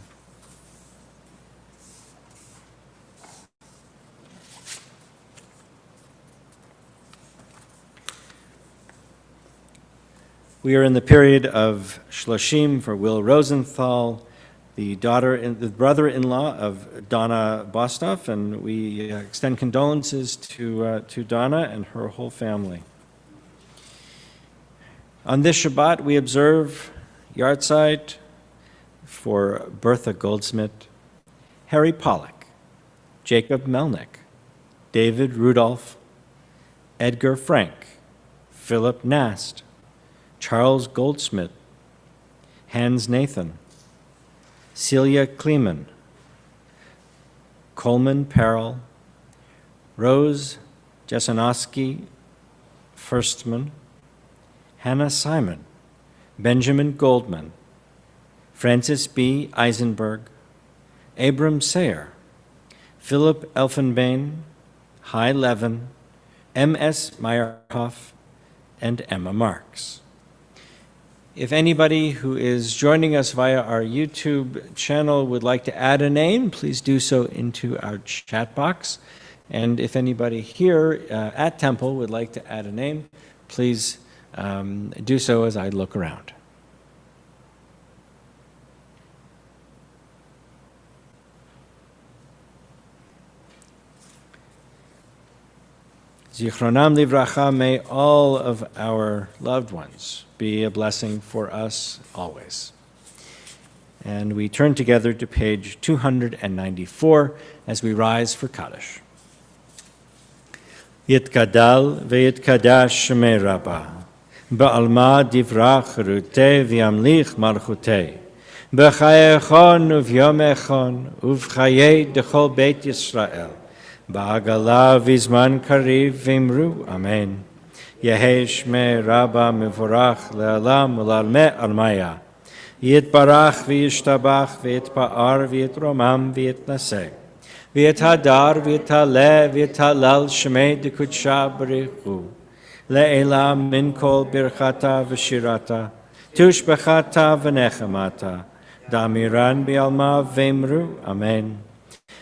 We are in the period of Shloshim for Will Rosenthal, the brother-in-law of Donna Bostoff, and we extend condolences to Donna and her whole family. On this Shabbat, we observe Yahrzeit for Bertha Goldsmith, Harry Pollack, Jacob Melnick, David Rudolph, Edgar Frank, Philip Nast, Charles Goldsmith, Hans Nathan, Celia Kleeman, Coleman Perrell, Rose Jasanowski Firstman, Hannah Simon, Benjamin Goldman, Francis B. Eisenberg, Abram Sayer, Philip Elfenbein, Hy Levin, M.S. Meyerhoff, and Emma Marks. If anybody who is joining us via our YouTube channel would like to add a name, please do so into our chat box. And if anybody here at Temple would like to add a name, please do so as I look around. Zichronam livracha, may all of our loved ones be a blessing for us always. And we turn together to page 294 as we rise for Kaddish. Yitkadal veyitkadash shemei Rabbah, ba'alma divrach rutei v'yamlich malchutei, b'chayei echon uvyom echon, uv'chayei dechol beit Yisrael, בעגלה בזמן קריב ואמרו אמן. יהי שמי רבה מבורך לעולם ולעלמי עלמיה. יתברך וישתבח ויתפאר ויתרומם ויתנשא. ויתהדר ויתעלה ויתהלל שמי דקודשה בריחו. לעילה מן כל ברכתה ושירתה, תושבחתה ונחמתה, דאמירן בעלמה ואמרו אמן.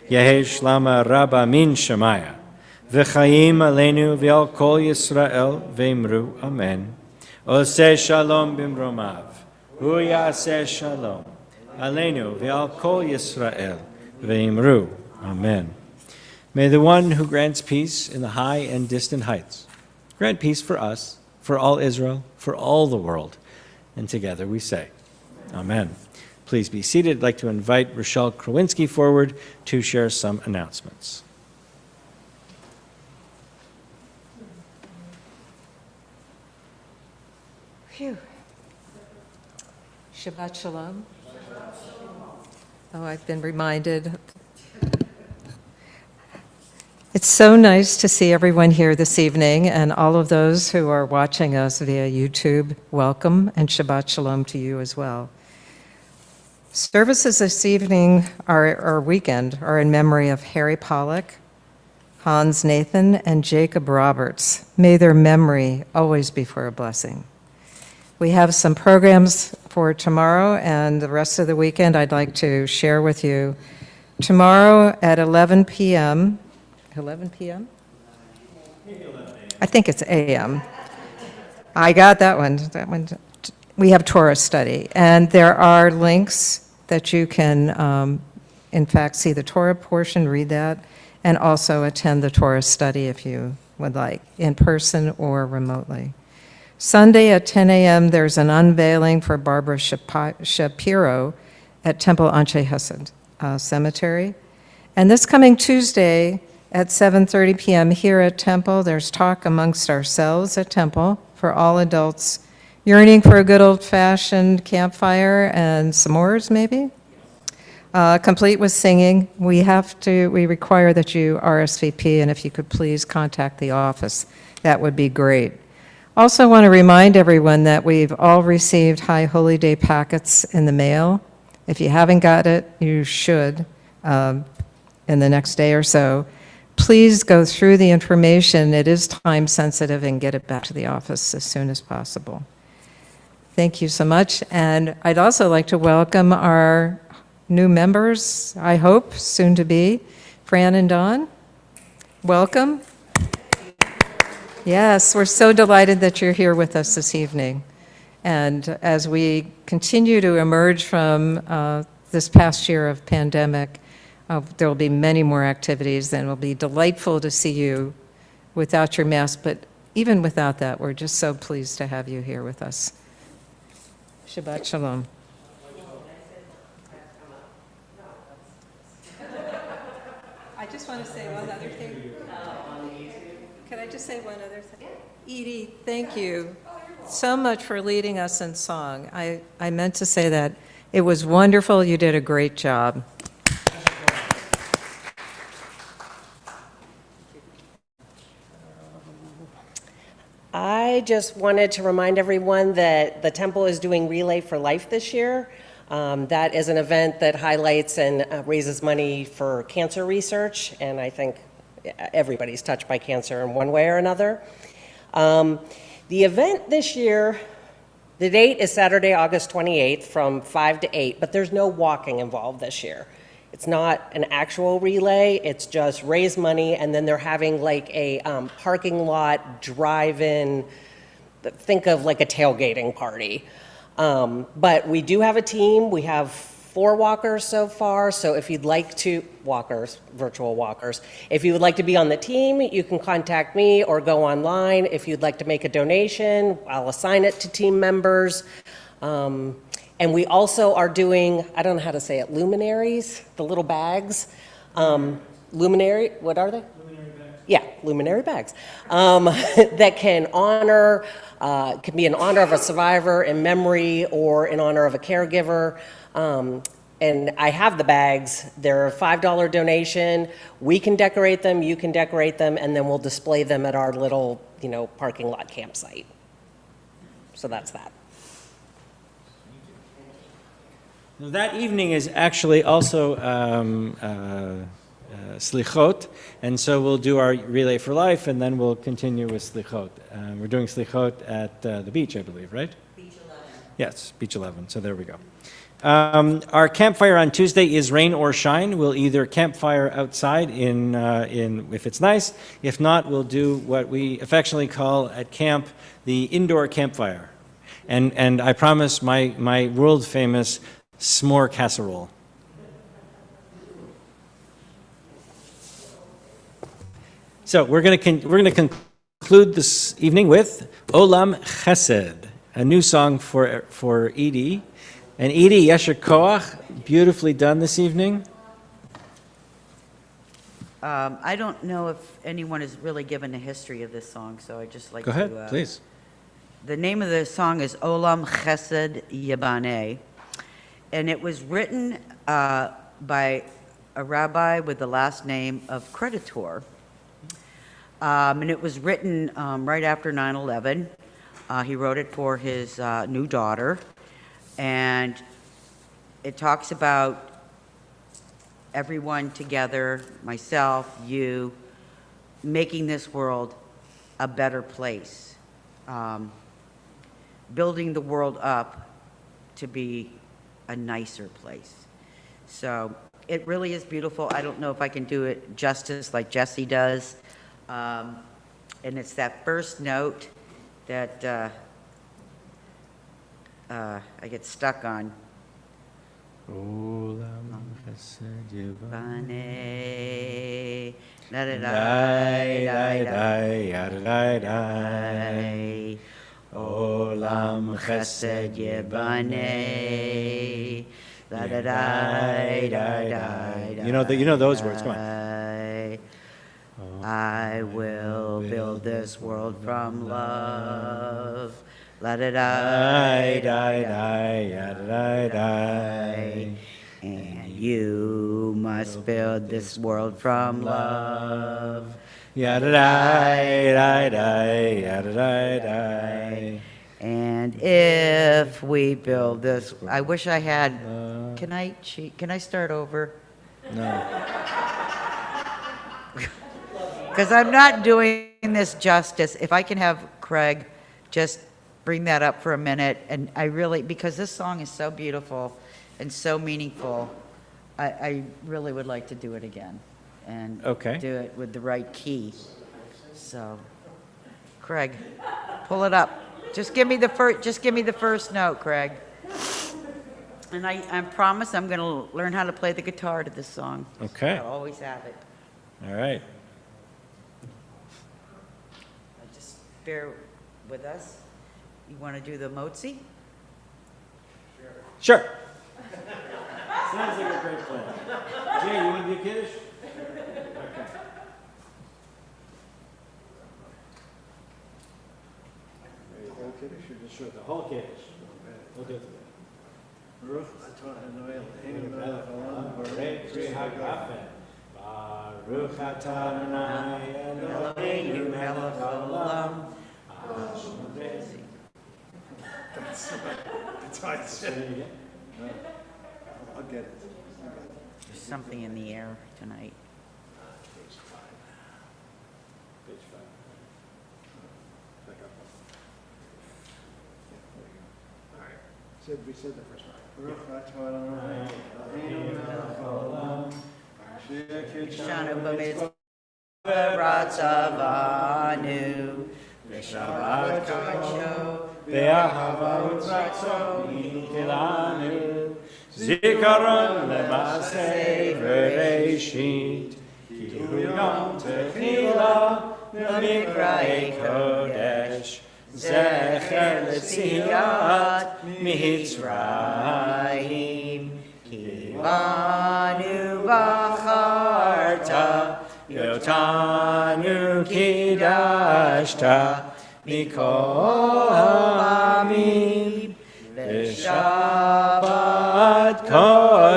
יהי שלמה רבה מן שמיה, וחיים עלינו ועל כל ישראל ואמרו אמן. עושה שלום במרומיו, הוא יעשה שלום עלינו ועל כל ישראל ואמרו amen. May the one who grants peace in the high and distant heights grant peace for us, for all Israel, for all the world. And together we say, amen. Please be seated. I'd like to invite Rochelle Krawinski forward to share some announcements. Phew. Shabbat Shalom. Oh, I've been reminded. It's so nice to see everyone here this evening, and all of those who are watching us via YouTube, welcome, and Shabbat Shalom to you as well. Services this evening or weekend are in memory of Harry Pollack, Hans Nathan, and Jacob Roberts. May their memory always be for a blessing. We have some programs for tomorrow and the rest of the weekend I'd like to share with you. Tomorrow at 11 p.m., 11 p.m.? I think it's a.m. I got that one. We have Torah study, and there are links that you can, in fact, see the Torah portion, read that, and also attend the Torah study if you would like, in person or remotely. Sunday at 10 a.m., there's an unveiling for Barbara Shapiro at Temple Anshe Hesed Cemetery. And this coming Tuesday at 7:30 p.m. here at Temple, there's talk amongst ourselves at Temple for all adults yearning for a good old-fashioned campfire and s'mores, maybe? Complete with singing. We require that you RSVP, and if you could please contact the office, that would be great. Also want to remind everyone that we've all received High Holy Day packets in the mail. If you haven't got it, you should in the next day or so. Please go through the information. It is time sensitive, and get it back to the office as soon as possible. Thank you so much. And I'd also like to welcome our new members, I hope, soon to be, Fran and Dawn. Welcome. Yes, we're so delighted that you're here with us this evening. And as we continue to emerge from this past year of pandemic, there will be many more activities, and it will be delightful to see you without your mask. But even without that, we're just so pleased to have you here with us. Shabbat Shalom. I just want to say one other thing. Can I just say one other thing? Edie, thank you so much for leading us in song. I meant to say that. It was wonderful. You did a great job. I just wanted to remind everyone that the Temple is doing Relay for Life this year. That is an event that highlights and raises money for cancer research, and I think everybody's touched by cancer in one way or another. The event this year, the date is Saturday, August 28th from 5 to 8, but there's no walking involved this year. It's not an actual relay, it's just raise money, and then they're having like a parking lot drive-in, think of like a tailgating party. But we do have a team. We have 4 walkers so far, so if you'd like to, virtual walkers, if you would like to be on the team, you can contact me or go online. If you'd like to make a donation, I'll assign it to team members. And we also are doing, I don't know how to say it, luminaries, the little bags. Luminary, what are they? Luminary bags. Yeah, luminary bags. That can honor, can be in honor of a survivor in memory or in honor of a caregiver. And I have the bags. They're a $5 donation. We can decorate them, you can decorate them, and then we'll display them at our little, parking lot campsite. So that's that. Now, that evening is actually also Slichot, and so we'll do our Relay for Life, and then we'll continue with Slichot. We're doing Slichot at the beach, I believe, right? Beach 11. Yes, Beach 11, so there we go. Our campfire on Tuesday is rain or shine. We'll either campfire outside in if it's nice. If not, we'll do what we affectionately call at camp the indoor campfire. And I promise my world famous s'more casserole. So we're going to conclude this evening with Olam Chesed, a new song for Edie. And Edie, Yesher Koach, beautifully done this evening. I don't know if anyone has really given a history of this song, so I'd just like Go to... ahead, please. The name of the song is Olam Chesed Yibaneh, and it was written by a rabbi with the last name of Creditor. And it was written right after 9/11. He wrote it for his new daughter, and it talks about everyone together, myself, you, making this world a better place, building the world up to be a nicer place. So it really is beautiful. I don't know if I can do it justice like Jesse does. And it's that first note that I get stuck on. Olam Chesed Yibaneh. Baneh, da da da da. Olam Chesed Yibaneh, da da da. You know those words. Come on. I will build this world from love. La da da da. And you must build this world from love. Yada da da da. And if we build this, I wish I had. Can I cheat? Can I start over? No. Because I'm not doing this justice. If I can have Craig just bring that up for a minute, and I really, because this song is so beautiful and so meaningful, I really would like to do it again and do it with the right key. So, Craig, pull it up. Just give me the first note, Craig. And I promise I'm going to learn how to play the guitar to this song. Okay. I'll always have it. All right. Just bear with us. You want to do the Motzi? Sure. Sounds like a great plan. Jay, you want to do Kiddush? Okay. The whole Kiddush or just Sure, the whole Kiddush. We'll do it together. Baruch atah Adonai Eloheinu melech haolam Baruch atah Adonai Eloheinu melech haolam. That's how I said it. I'll get it. There's something in the air tonight. Page 5. We said the first one. Baruch atah Adonai Eloheinu melech haolam. Shanu b'mitzvah ratzavanu v'shabbat kadsho Ve'ahava u'tzratzo kilanu Zikaron le'masei v'reishit Ki hu yom techila Mikra'ei kodesh Zecher l'tziyat Mitzrayim Ki banu bacharta Yotanu kidashta Mikol Amim V'Shabbat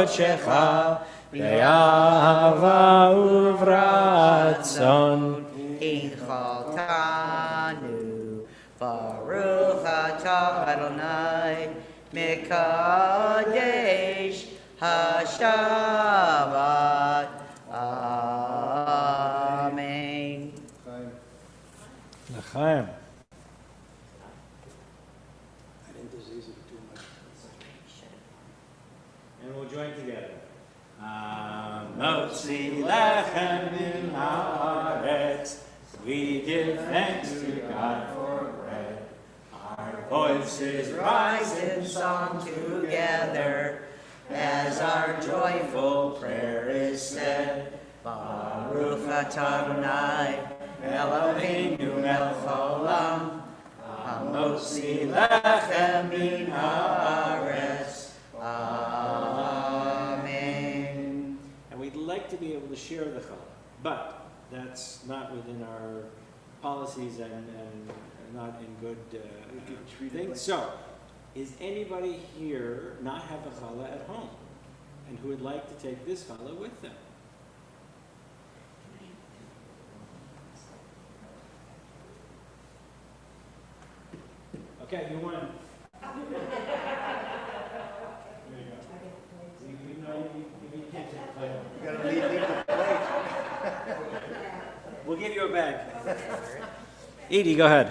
קודשך באהבה וברצון. Inchaltanu, Baruch atah Adonai, Mekadesh HaShabbat. Amen. L'chaim. I think this is easy to do. And we'll join together. Motzi lechem min haaretz, we give thanks to God for bread. Our voices rise in song Together, as our joyful prayer is said, Baruch atah Adonai, Eloheinu melech haolam, hamotzi lechem min haaretz. Amen. And we'd like to be able to share the challah, but that's not within our policies and not in good things. So, is anybody here not have a challah at home and who would like to take this challah with them? Okay, you won. There you go. You know, you can't take the plate. You gotta leave the plate. We'll give you a bag. Edie, go ahead.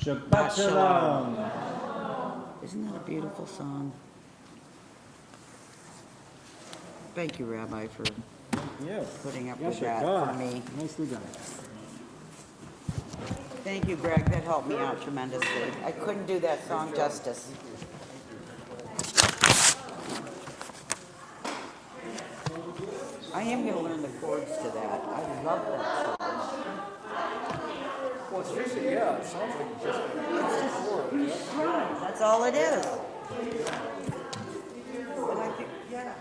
Shabbat Shalom. Isn't that a beautiful song? Thank you, Rabbi, for putting up with that for me. Nicely done. Thank you, Greg. That helped me out tremendously. I couldn't do that song justice. I am gonna learn the chords to that. I love that song. Well, it's just, yeah, it sounds like just a chord. Right, that's all it is. And I think, yeah.